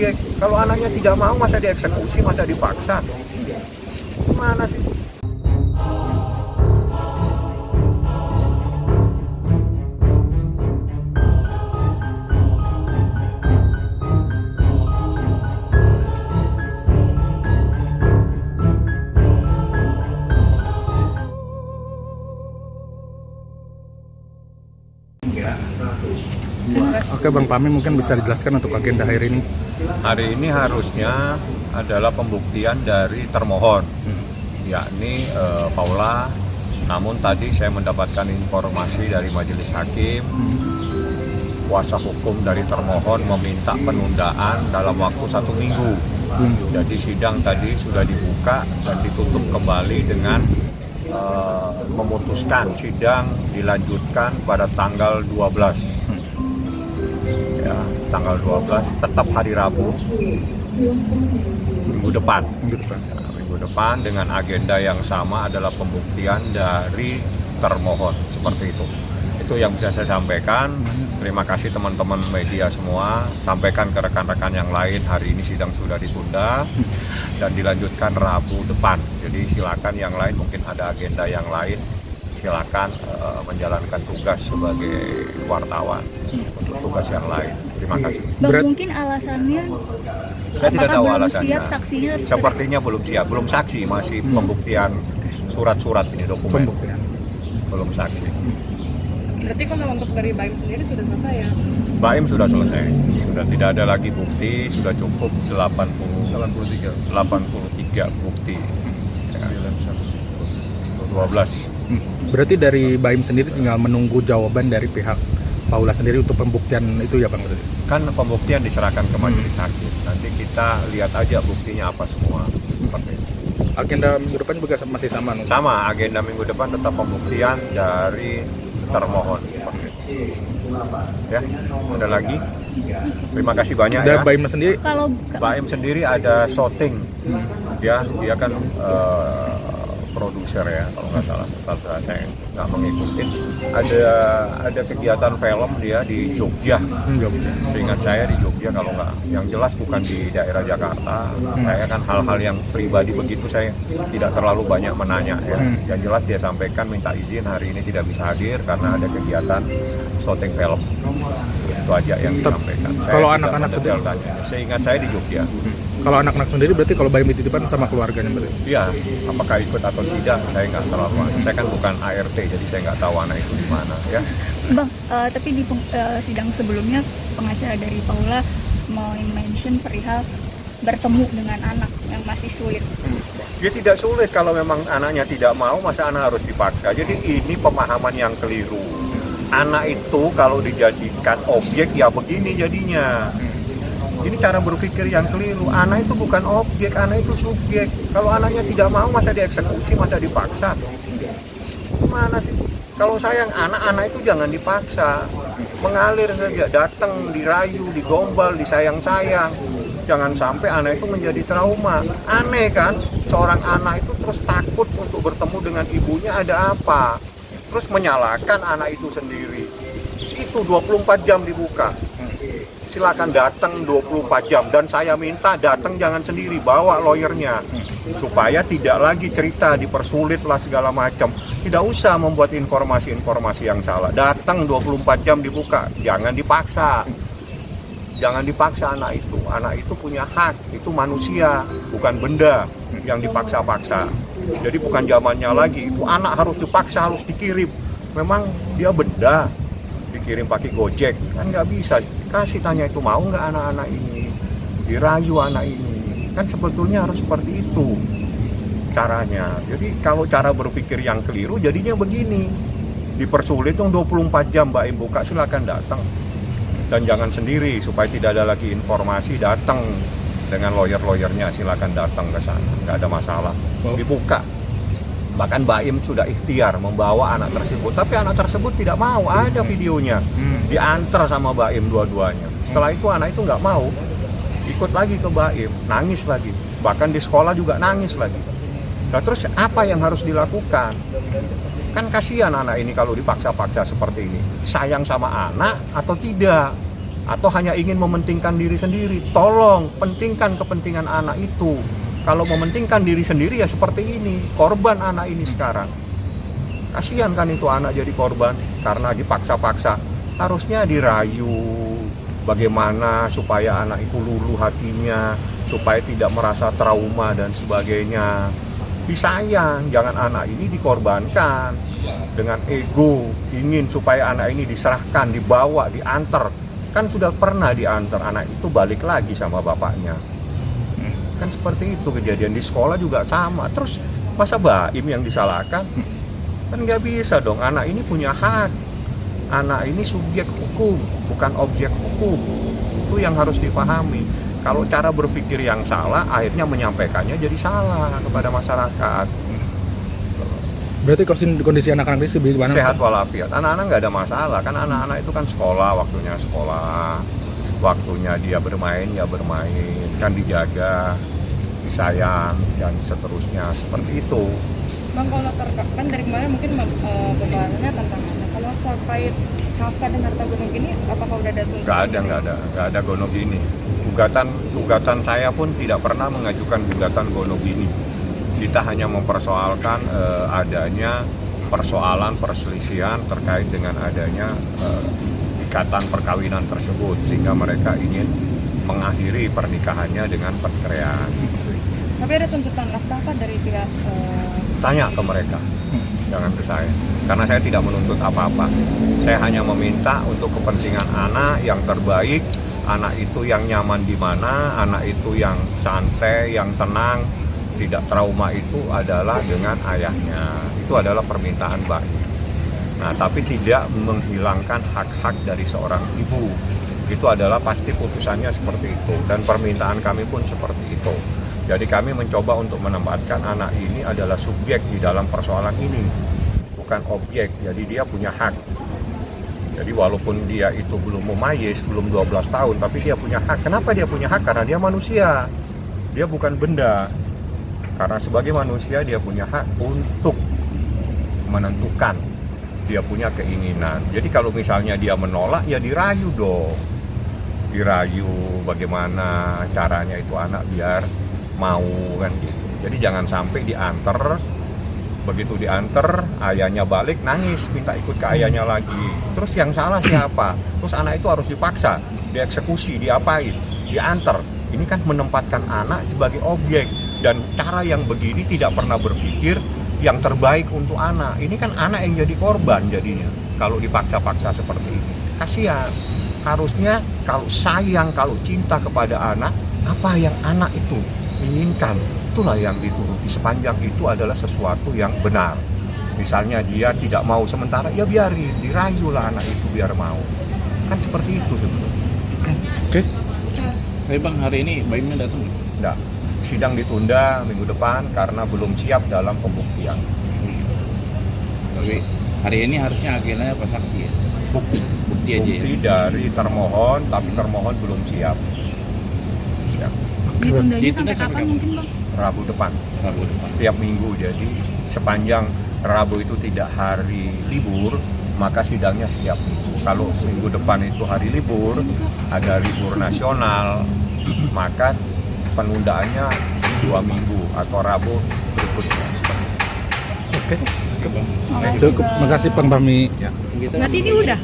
subjek. Kalau anaknya tidak mau, masa dieksekusi, masa dipaksa? Gimana sih? Oke Bang Pami, mungkin bisa dijelaskan untuk agenda hari ini. Hari ini harusnya adalah pembuktian dari termohon, yakni Paula. Namun tadi saya mendapatkan informasi dari majelis hakim, kuasa hukum dari termohon meminta penundaan dalam waktu 1 minggu. Jadi sidang tadi sudah dibuka dan ditutup kembali dengan memutuskan sidang dilanjutkan pada tanggal 12. Ya, tanggal 12 tetap hari Rabu minggu depan. Minggu depan dengan agenda yang sama adalah pembuktian dari termohon, seperti itu. Itu yang bisa saya sampaikan. Terima kasih teman-teman media semua. Sampaikan ke rekan-rekan yang lain, hari ini sidang sudah ditunda dan dilanjutkan Rabu depan. Jadi silakan yang lain, mungkin ada agenda yang lain, silakan menjalankan tugas sebagai wartawan untuk tugas yang lain. Terima kasih. Bang, mungkin alasannya saya tidak tahu belum alasannya. siap saksinya? Sepertinya belum siap, belum saksi, masih pembuktian surat-surat ini, dokumen. Pembuktian. Belum saksi. Berarti kalau untuk dari BAIM sendiri sudah selesai ya? BAIM sudah selesai, sudah tidak ada lagi bukti, sudah cukup 83 bukti. Ya, 12. Berarti dari BAIM sendiri tinggal menunggu jawaban dari pihak Paula sendiri untuk pembuktian itu ya Bang? Kan pembuktian diserahkan ke majelis hakim. Nanti kita lihat aja buktinya apa semua. Seperti itu. Agenda minggu depan juga masih sama? Sama, agenda minggu depan tetap pembuktian dari termohon. Seperti itu. Ya, ada lagi? Terima kasih banyak Dan ya. BAIM sendiri? Kalau BAIM sendiri ada shooting. Ya, dia kan produser ya, kalau nggak salah, saya nggak mengikuti. Ada kegiatan film dia di Jogja. Seingat saya di Jogja, kalau nggak, yang jelas bukan di daerah Jakarta. Saya kan hal-hal yang pribadi begitu saya tidak terlalu banyak menanya ya. Yang jelas dia sampaikan minta izin hari ini tidak bisa hadir karena ada kegiatan syuting film. Itu aja yang disampaikan. Kalau anak-anak sendiri? Seingat saya di Jogja. Kalau anak-anak sendiri berarti kalau BAIM dititipkan sama keluarganya berarti? Iya, apakah ikut atau tidak saya nggak terlalu. Saya kan bukan ART, jadi saya nggak tahu anak itu di mana ya. Bang, tapi di sidang sebelumnya pengacara dari Paula mau mention perihal bertemu dengan anak yang masih sulit. Dia tidak sulit kalau memang anaknya tidak mau, masa anak harus dipaksa. Jadi ini pemahaman yang keliru. Anak itu kalau dijadikan objek ya begini jadinya. Ini cara berpikir yang keliru. Anak itu bukan objek, anak itu subjek. Kalau anaknya tidak mau, masa dieksekusi, masa dipaksa? Gimana sih? Kalau sayang anak-anak itu jangan dipaksa. Mengalir saja, datang, dirayu, digombal, disayang-sayang. Jangan sampai anak itu menjadi trauma. Aneh kan? Seorang anak itu terus takut untuk bertemu dengan ibunya, ada apa? Terus menyalahkan anak itu sendiri. Itu 24 jam dibuka. Silakan datang 24 jam dan saya minta datang jangan sendiri, bawa lawyernya supaya tidak lagi cerita dipersulit lah segala macam. Tidak usah membuat informasi-informasi yang salah. Datang 24 jam dibuka, jangan dipaksa. Jangan dipaksa anak itu. Anak itu punya hak, itu manusia, bukan benda yang dipaksa-paksa. Jadi bukan zamannya lagi, itu anak harus dipaksa, harus dikirim. Memang dia benda, dikirim pakai Gojek, kan nggak bisa. Kasih tanya itu mau nggak anak-anak ini, dirayu anak ini. Kan sebetulnya harus seperti itu caranya. Jadi kalau cara berpikir yang keliru jadinya begini. Dipersulit dong 24 jam BAIM buka, silakan datang. Dan jangan sendiri supaya tidak ada lagi informasi, datang dengan lawyer-lawyernya, silakan datang ke sana, nggak ada masalah. Dibuka. Bahkan BAIM sudah ikhtiar membawa anak tersebut, tapi anak tersebut tidak mau, ada videonya. Diantar sama BAIM dua-duanya. Setelah itu anak itu nggak mau, ikut lagi ke BAIM, nangis lagi. Bahkan di sekolah juga nangis lagi. Nah terus apa yang harus dilakukan? Kan kasihan anak ini kalau dipaksa-paksa seperti ini. Sayang sama anak atau tidak? atau hanya ingin mementingkan diri sendiri. Tolong pentingkan kepentingan anak itu. Kalau mementingkan diri sendiri ya seperti ini, korban anak ini sekarang. Kasihan kan itu anak jadi korban karena dipaksa-paksa. Harusnya dirayu bagaimana supaya anak itu luluh hatinya, supaya tidak merasa trauma dan sebagainya. Disayang, jangan anak ini dikorbankan dengan ego, ingin supaya anak ini diserahkan, dibawa, diantar. Kan sudah pernah diantar, anak itu balik lagi sama bapaknya. Kan seperti itu kejadian di sekolah juga sama. Terus masa Baim yang disalahkan? Kan nggak bisa dong, anak ini punya hak. Anak ini subjek hukum, bukan objek hukum. Itu yang harus difahami. Kalau cara berpikir yang salah, akhirnya menyampaikannya jadi salah kepada masyarakat. Berarti kondisi anak-anak ini gimana? Sehat walafiat, anak-anak nggak ada masalah. Kan anak-anak itu kan sekolah, waktunya dia bermain ya bermain, kan dijaga, disayang dan seterusnya, seperti itu. Bang, kalau kan dari kemarin mungkin pembahasannya tentang anak. Kalau terkait Kafka dan harta gonog ini, apakah udah ada tuntutan? Nggak ada gonog ini. Gugatan saya pun tidak pernah mengajukan gugatan gonog ini. Kita hanya mempersoalkan adanya persoalan perselisihan terkait dengan adanya ikatan perkawinan tersebut, sehingga mereka ingin mengakhiri pernikahannya dengan perceraian. Tapi ada tuntutan nafkah dari pihak Tanya ke mereka, jangan ke saya, karena saya tidak menuntut apa-apa. Saya hanya meminta untuk kepentingan anak yang terbaik, anak itu yang nyaman di mana, anak itu yang santai, yang tenang, tidak trauma, itu adalah dengan ayahnya. Itu adalah permintaan baik. Nah, tapi tidak menghilangkan hak-hak dari seorang ibu. Itu adalah pasti putusannya seperti itu, dan permintaan kami pun seperti itu. Jadi kami mencoba untuk menempatkan anak ini adalah subjek di dalam persoalan ini, bukan objek. Jadi dia punya hak. Jadi walaupun dia itu belum memayis, belum 12 tahun, tapi dia punya hak. Kenapa dia punya hak? Karena dia manusia. Dia bukan benda. Karena sebagai manusia dia punya hak untuk menentukan. Dia punya keinginan. Jadi kalau misalnya dia menolak, ya dirayu dong. Dirayu bagaimana caranya itu anak biar mau, kan gitu. Jadi jangan sampai diantar, begitu diantar ayahnya balik nangis minta ikut ke ayahnya lagi. Terus yang salah siapa? Terus anak itu harus dipaksa, dieksekusi, diapain, diantar. Ini kan menempatkan anak sebagai objek, dan cara yang begini tidak pernah berpikir yang terbaik untuk anak. Ini kan anak yang jadi korban jadinya kalau dipaksa-paksa seperti ini. Kasihan. Harusnya kalau sayang, kalau cinta kepada anak, apa yang anak itu inginkan, itulah yang dituruti, sepanjang itu adalah sesuatu yang benar. Misalnya dia tidak mau sementara, ya biarin, dirayulah anak itu biar mau. Kan seperti itu sebetulnya. Oke. Tapi Bang, hari ini Baimnya datang? Enggak, sidang ditunda minggu depan karena belum siap dalam pembuktian. Tapi hari ini harusnya agendanya apa, saksi ya? Bukti aja ya? Bukti dari termohon, tapi termohon belum siap. Ditundanya Ditunda sampai sampai kapan kapan? mungkin Bang? Rabu depan, Rabu depan. setiap minggu. Jadi sepanjang Rabu itu tidak hari libur, maka sidangnya setiap minggu. Kalau minggu depan itu hari libur, ada libur nasional, maka penundaannya 2 minggu atau Rabu berikutnya. Oke. Oke Bang. Makasih, Cukup. Bang. Makasih Bang Fahmi. Kita Berarti ini udah